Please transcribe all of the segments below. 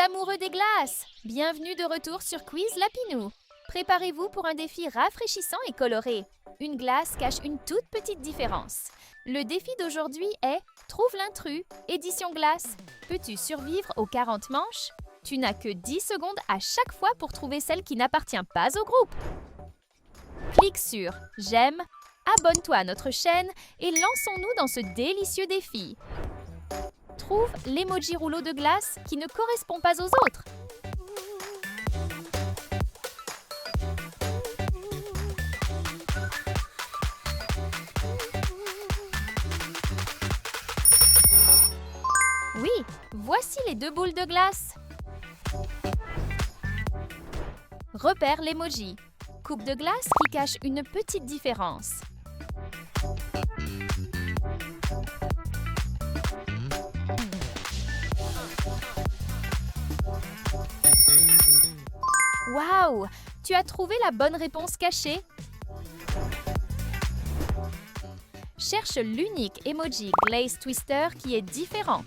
amoureux des glaces! Bienvenue de retour sur Quiz Lapinou. Préparez-vous pour un défi rafraîchissant et coloré. Une glace cache une toute petite différence. Le défi d'aujourd'hui est « Trouve l'intrus, édition glace ». Peux-tu survivre aux 40 manches? Tu n'as que 10 secondes à chaque fois pour trouver celle qui n'appartient pas au groupe. Clique sur « J'aime », abonne-toi à notre chaîne et lançons-nous dans ce délicieux défi. Trouve l'emoji rouleau de glace qui ne correspond pas aux autres. Oui, voici les deux boules de glace. Repère l'emoji. Coupe de glace qui cache une petite différence. Waouh! Tu as trouvé la bonne réponse cachée? Cherche l'unique emoji Glaze Twister qui est différent.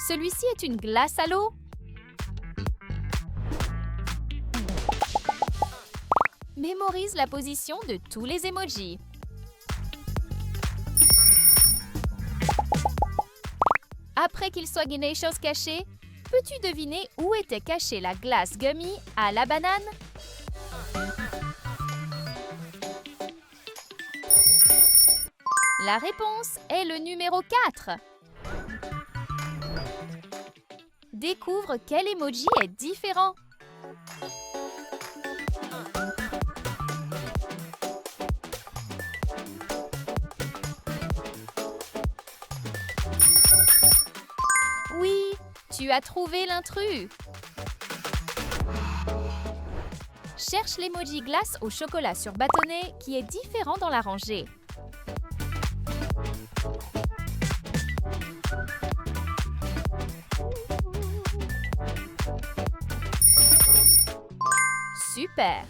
Celui-ci est une glace à l'eau. Mémorise la position de tous les emojis. Après qu'il soit guiné chose cachée, peux-tu deviner où était cachée la glace gummy à la banane? La réponse est le numéro 4. Découvre quel emoji est différent. Oui, tu as trouvé l'intrus. Cherche l'emoji glace au chocolat sur bâtonnet qui est différent dans la rangée. Super!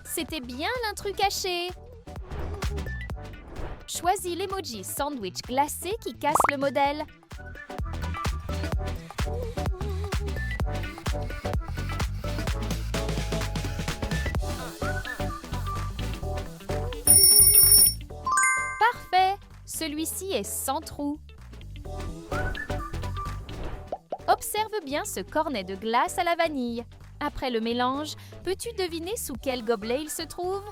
C'était bien l'intrus caché. Choisis l'emoji sandwich glacé qui casse le modèle. Parfait! Celui-ci est sans trou. Observe bien ce cornet de glace à la vanille. Après le mélange, peux-tu deviner sous quel gobelet il se trouve?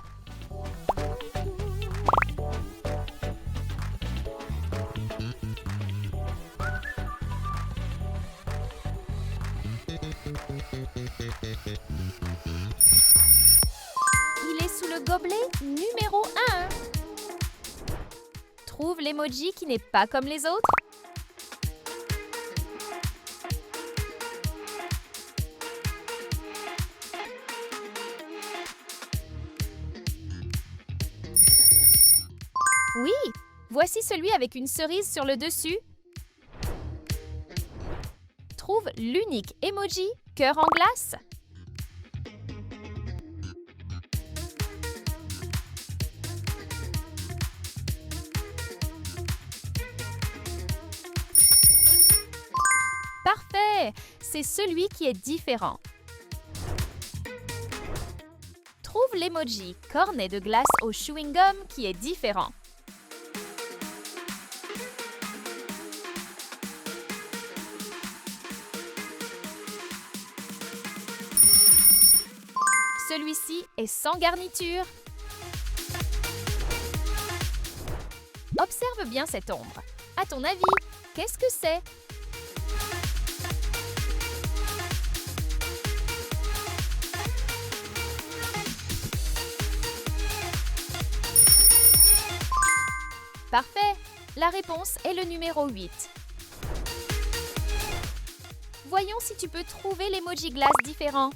Il est sous le gobelet numéro 1. Trouve l'emoji qui n'est pas comme les autres. Oui, voici celui avec une cerise sur le dessus. Trouve l'unique emoji cœur en glace. Parfait, c'est celui qui est différent. Trouve l'emoji cornet de glace au chewing-gum qui est différent. Celui-ci est sans garniture. Observe bien cette ombre. À ton avis, qu'est-ce que c'est? Parfait! La réponse est le numéro 8. Voyons si tu peux trouver l'emoji glace différent.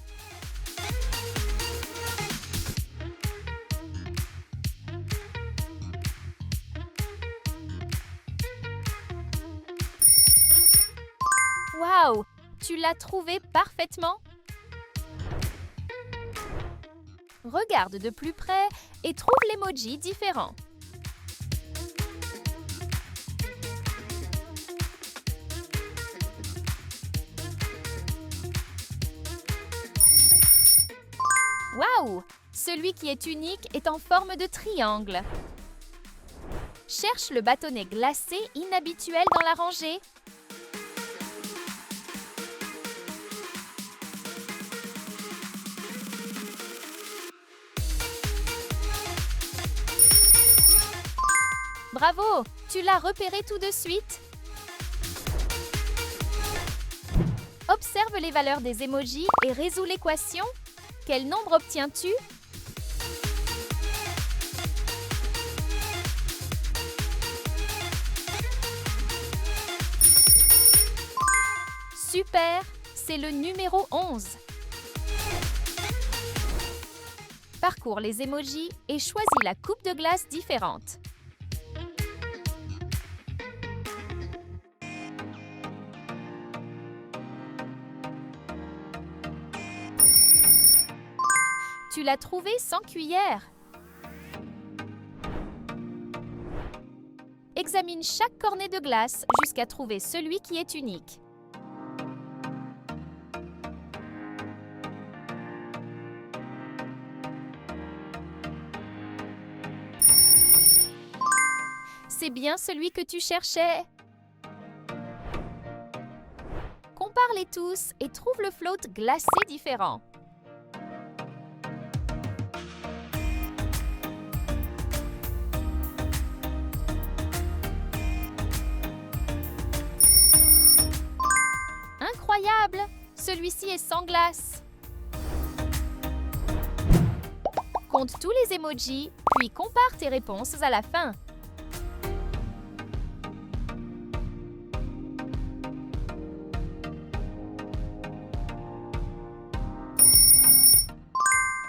Waouh! Tu l'as trouvé parfaitement! Regarde de plus près et trouve l'emoji différent. Waouh! Celui qui est unique est en forme de triangle. Cherche le bâtonnet glacé inhabituel dans la rangée. Bravo! Tu l'as repéré tout de suite. Observe les valeurs des emojis et résous l'équation. Quel nombre obtiens-tu? Super! C'est le numéro 11. Parcours les emojis et choisis la coupe de glace différente. Tu l'as trouvé sans cuillère. Examine chaque cornet de glace jusqu'à trouver celui qui est unique. C'est bien celui que tu cherchais. Compare-les tous et trouve le float glacé différent. Incroyable! Celui-ci est sans glace. Compte tous les emojis, puis compare tes réponses à la fin.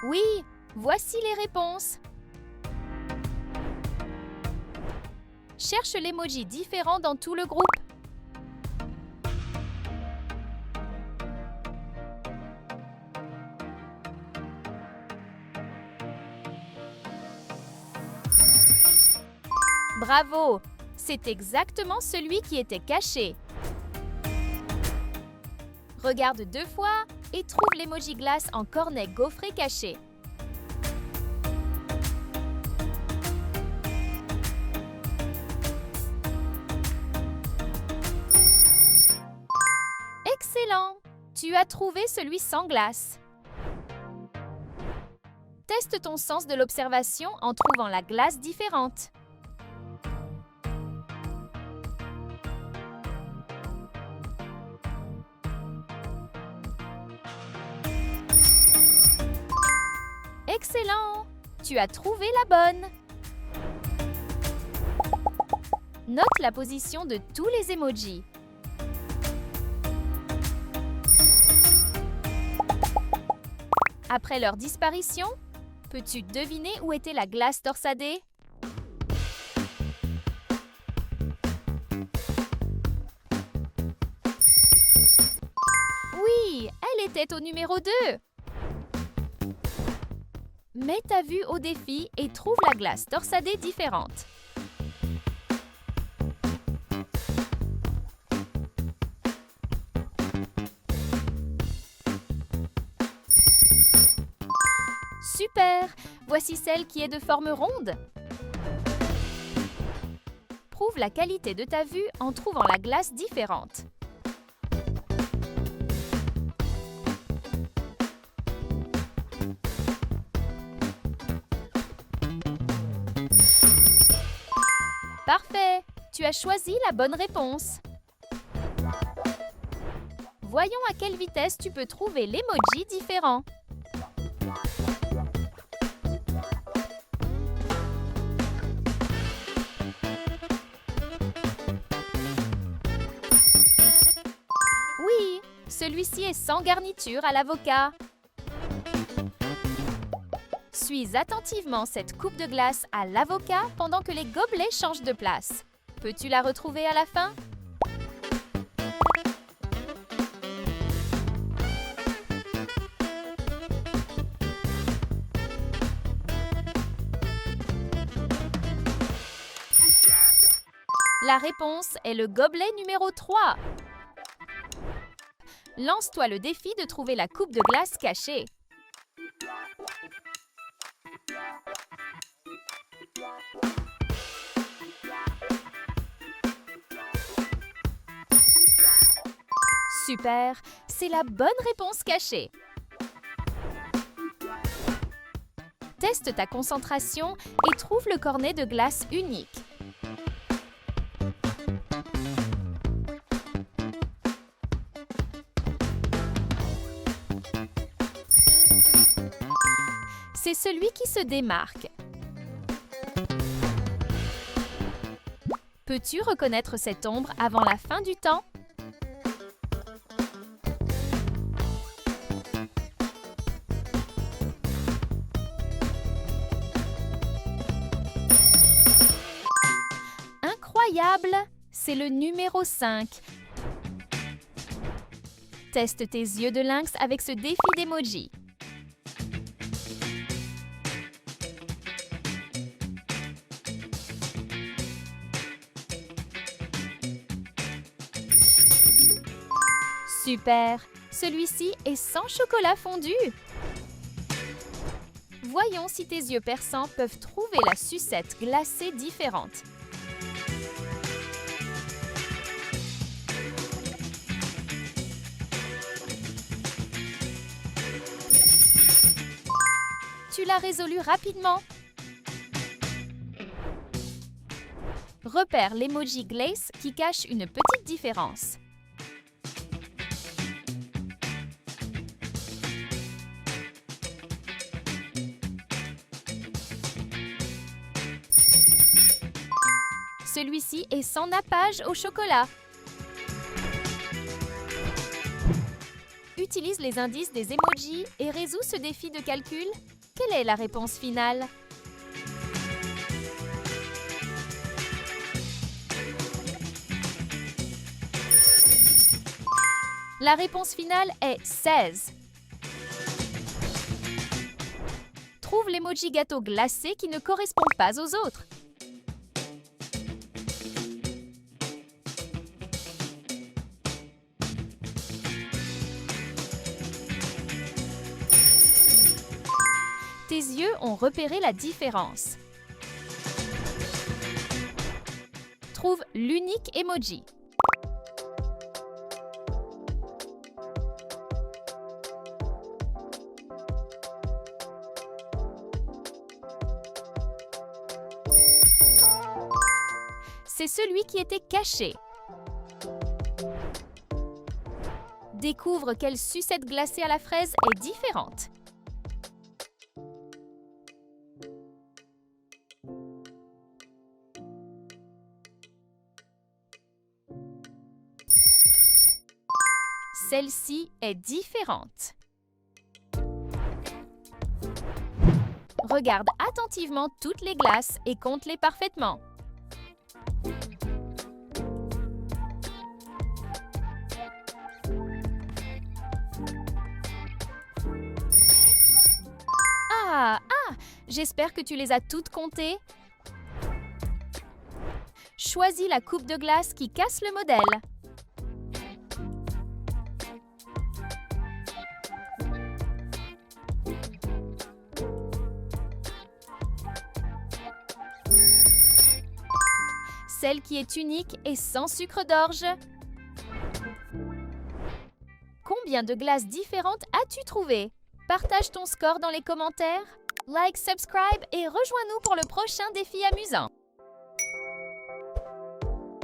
Oui, voici les réponses. Cherche l'emoji différent dans tout le groupe. Bravo! C'est exactement celui qui était caché. Regarde 2 fois et trouve l'emoji glace en cornet gaufré caché. Excellent! Tu as trouvé celui sans glace. Teste ton sens de l'observation en trouvant la glace différente. Excellent! Tu as trouvé la bonne! Note la position de tous les emojis. Après leur disparition, peux-tu deviner où était la glace torsadée? Oui, elle était au numéro 2. Mets ta vue au défi et trouve la glace torsadée différente. Super! Voici celle qui est de forme ronde. Prouve la qualité de ta vue en trouvant la glace différente. Parfait! Tu as choisi la bonne réponse. Voyons à quelle vitesse tu peux trouver l'emoji différent. Oui, celui-ci est sans garniture à l'avocat. Suis attentivement cette coupe de glace à l'avocat pendant que les gobelets changent de place. Peux-tu la retrouver à la fin? La réponse est le gobelet numéro 3. Lance-toi le défi de trouver la coupe de glace cachée. Super, c'est la bonne réponse cachée. Teste ta concentration et trouve le cornet de glace unique. C'est celui qui se démarque. Peux-tu reconnaître cette ombre avant la fin du temps? Incroyable! C'est le numéro 5. Teste tes yeux de lynx avec ce défi d'emoji. Super! Celui-ci est sans chocolat fondu. Voyons si tes yeux perçants peuvent trouver la sucette glacée différente. Tu l'as résolu rapidement. Repère l'emoji Glace qui cache une petite différence. Celui-ci est sans nappage au chocolat. Utilise les indices des emojis et résous ce défi de calcul. Quelle est la réponse finale? La réponse finale est 16. Trouve l'emoji gâteau glacé qui ne correspond pas aux autres. Tes yeux ont repéré la différence. Trouve l'unique emoji. C'est celui qui était caché. Découvre quelle sucette glacée à la fraise est différente. Celle-ci est différente. Regarde attentivement toutes les glaces et compte-les parfaitement. J'espère que tu les as toutes comptées. Choisis la coupe de glace qui casse le modèle. Celle qui est unique et sans sucre d'orge. Combien de glaces différentes as-tu trouvé? Partage ton score dans les commentaires. Like, subscribe et rejoins-nous pour le prochain défi amusant.